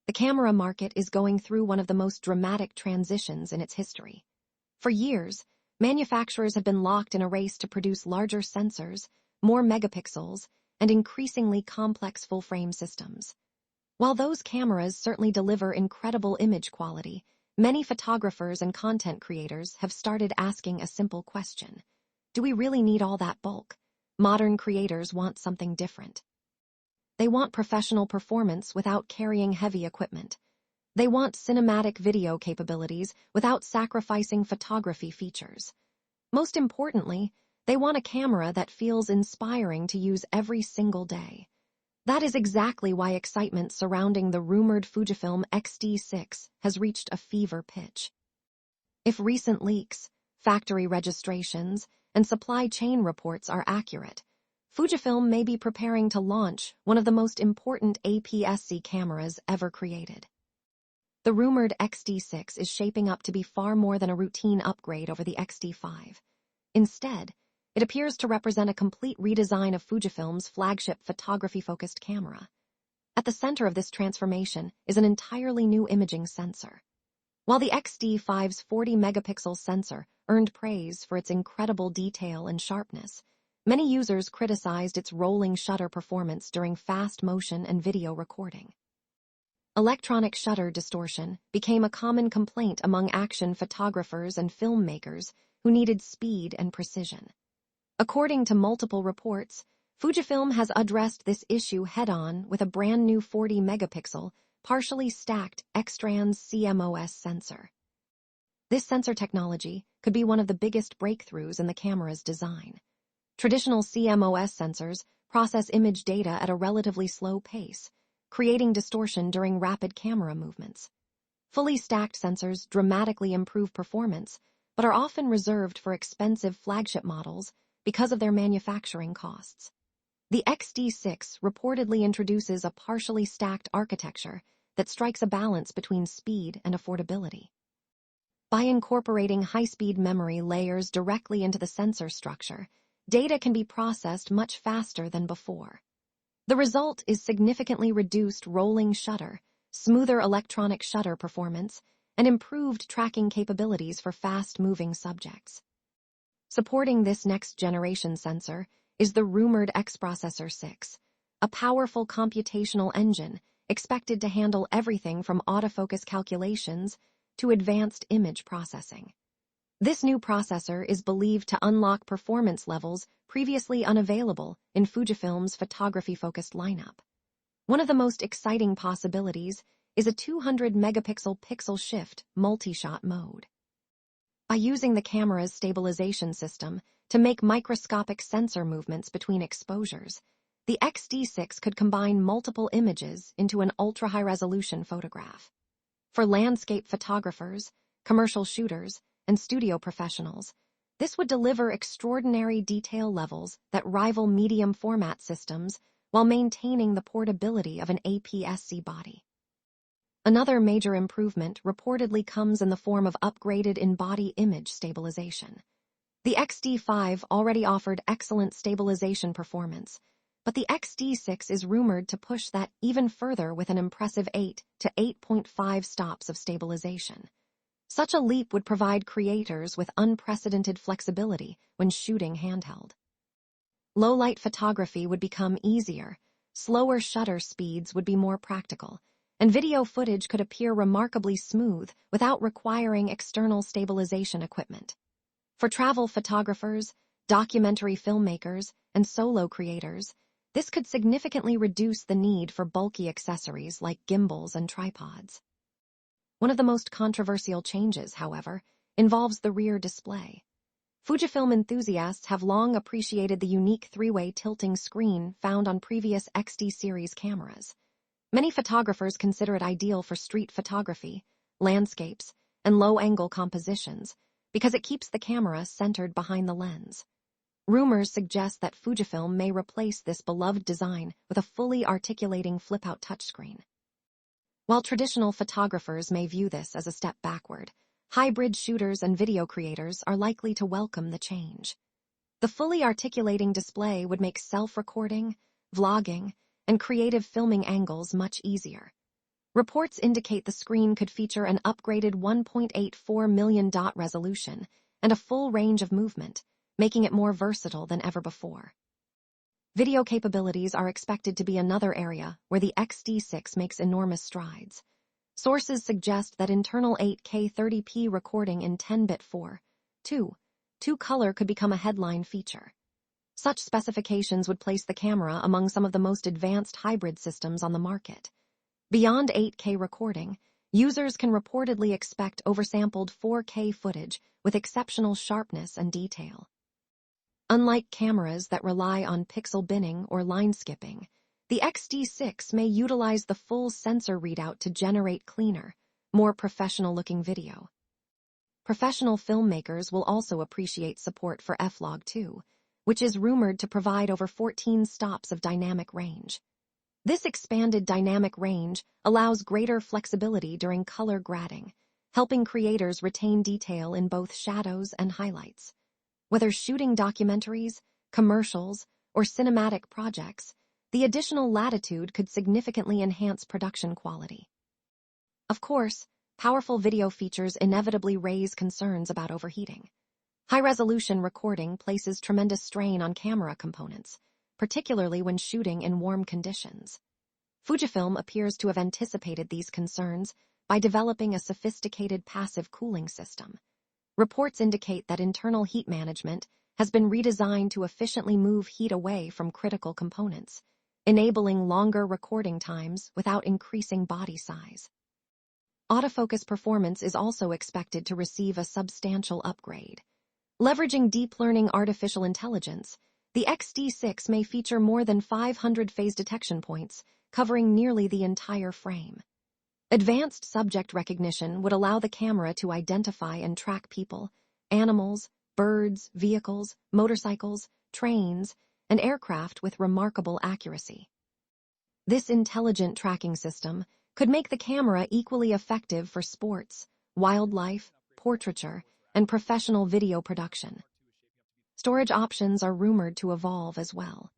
The camera market is going through one of the most dramatic transitions in its history. For years, manufacturers have been locked in a race to produce larger sensors, more megapixels, and increasingly complex full-frame systems. While those cameras certainly deliver incredible image quality, many photographers and content creators have started asking a simple question. Do we really need all that bulk? Modern creators want something different. They want professional performance without carrying heavy equipment. They want cinematic video capabilities without sacrificing photography features. Most importantly, they want a camera that feels inspiring to use every single day. That is exactly why excitement surrounding the rumored Fujifilm X-T6 has reached a fever pitch. If recent leaks, factory registrations, and supply chain reports are accurate, Fujifilm may be preparing to launch one of the most important APS-C cameras ever created. The rumored X-T6 is shaping up to be far more than a routine upgrade over the X-T5. Instead, it appears to represent a complete redesign of Fujifilm's flagship photography-focused camera. At the center of this transformation is an entirely new imaging sensor. While the X-T5's 40-megapixel sensor earned praise for its incredible detail and sharpness, many users criticized its rolling shutter performance during fast motion and video recording. Electronic shutter distortion became a common complaint among action photographers and filmmakers who needed speed and precision. According to multiple reports, Fujifilm has addressed this issue head-on with a brand new 40-megapixel, partially stacked X-Trans CMOS sensor. This sensor technology could be one of the biggest breakthroughs in the camera's design. Traditional CMOS sensors process image data at a relatively slow pace, creating distortion during rapid camera movements. Fully stacked sensors dramatically improve performance, but are often reserved for expensive flagship models because of their manufacturing costs. The X-T6 reportedly introduces a partially stacked architecture that strikes a balance between speed and affordability. By incorporating high-speed memory layers directly into the sensor structure, data can be processed much faster than before. The result is significantly reduced rolling shutter, smoother electronic shutter performance, and improved tracking capabilities for fast-moving subjects. Supporting this next-generation sensor is the rumored X-Processor 6, a powerful computational engine expected to handle everything from autofocus calculations to advanced image processing. This new processor is believed to unlock performance levels previously unavailable in Fujifilm's photography-focused lineup. One of the most exciting possibilities is a 200-megapixel pixel shift multi-shot mode. By using the camera's stabilization system to make microscopic sensor movements between exposures, the X-T6 could combine multiple images into an ultra-high-resolution photograph. For landscape photographers, commercial shooters, and studio professionals, this would deliver extraordinary detail levels that rival medium format systems while maintaining the portability of an APS-C body. Another major improvement reportedly comes in the form of upgraded in-body image stabilization. The X-T5 already offered excellent stabilization performance, but the X-T6 is rumored to push that even further with an impressive 8 to 8.5 stops of stabilization. Such a leap would provide creators with unprecedented flexibility when shooting handheld. Low-light photography would become easier, slower shutter speeds would be more practical, and video footage could appear remarkably smooth without requiring external stabilization equipment. For travel photographers, documentary filmmakers, and solo creators, this could significantly reduce the need for bulky accessories like gimbals and tripods. One of the most controversial changes, however, involves the rear display. Fujifilm enthusiasts have long appreciated the unique three-way tilting screen found on previous X-T series cameras. Many photographers consider it ideal for street photography, landscapes, and low-angle compositions because it keeps the camera centered behind the lens. Rumors suggest that Fujifilm may replace this beloved design with a fully articulating flip-out touchscreen. While traditional photographers may view this as a step backward, hybrid shooters and video creators are likely to welcome the change. The fully articulating display would make self-recording, vlogging, and creative filming angles much easier. Reports indicate the screen could feature an upgraded 1.84 million dot resolution and a full range of movement, making it more versatile than ever before. Video capabilities are expected to be another area where the X-T6 makes enormous strides. Sources suggest that internal 8K 30p recording in 10-bit 4:2 color could become a headline feature. Such specifications would place the camera among some of the most advanced hybrid systems on the market. Beyond 8K recording, users can reportedly expect oversampled 4K footage with exceptional sharpness and detail. Unlike cameras that rely on pixel binning or line skipping, the X-T6 may utilize the full sensor readout to generate cleaner, more professional-looking video. Professional filmmakers will also appreciate support for F-Log2, which is rumored to provide over 14 stops of dynamic range. This expanded dynamic range allows greater flexibility during color grading, helping creators retain detail in both shadows and highlights. Whether shooting documentaries, commercials, or cinematic projects, the additional latitude could significantly enhance production quality. Of course, powerful video features inevitably raise concerns about overheating. High-resolution recording places tremendous strain on camera components, particularly when shooting in warm conditions. Fujifilm appears to have anticipated these concerns by developing a sophisticated passive cooling system. Reports indicate that internal heat management has been redesigned to efficiently move heat away from critical components, enabling longer recording times without increasing body size. Autofocus performance is also expected to receive a substantial upgrade. Leveraging deep learning artificial intelligence, the X-T6 may feature more than 500 phase detection points, covering nearly the entire frame. Advanced subject recognition would allow the camera to identify and track people, animals, birds, vehicles, motorcycles, trains, and aircraft with remarkable accuracy. This intelligent tracking system could make the camera equally effective for sports, wildlife, portraiture, and professional video production. Storage options are rumored to evolve as well.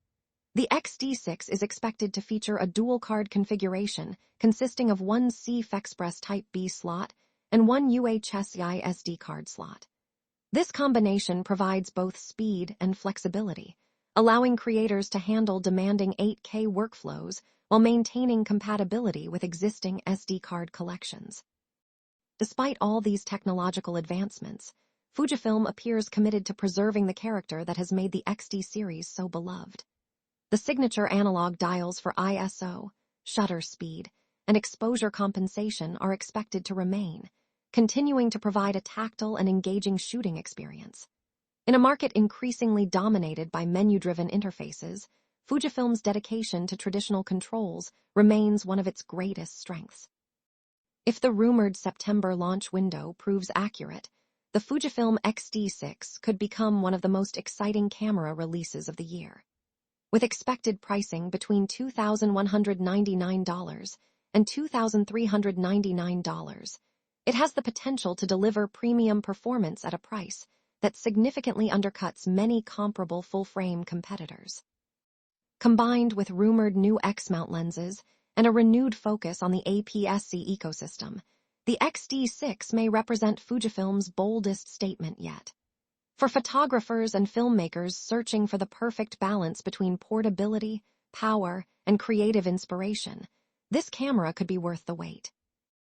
The X-T6 is expected to feature a dual-card configuration consisting of one CFexpress Type B slot and one UHSI SD card slot. This combination provides both speed and flexibility, allowing creators to handle demanding 8K workflows while maintaining compatibility with existing SD card collections. Despite all these technological advancements, Fujifilm appears committed to preserving the character that has made the X-T series so beloved. The signature analog dials for ISO, shutter speed, and exposure compensation are expected to remain, continuing to provide a tactile and engaging shooting experience. In a market increasingly dominated by menu-driven interfaces, Fujifilm's dedication to traditional controls remains one of its greatest strengths. If the rumored September launch window proves accurate, the Fujifilm X-T6 could become one of the most exciting camera releases of the year. With expected pricing between $2,199 and $2,399, it has the potential to deliver premium performance at a price that significantly undercuts many comparable full-frame competitors. Combined with rumored new X-mount lenses and a renewed focus on the APS-C ecosystem, the X-T6 may represent Fujifilm's boldest statement yet. For photographers and filmmakers searching for the perfect balance between portability, power, and creative inspiration, this camera could be worth the wait.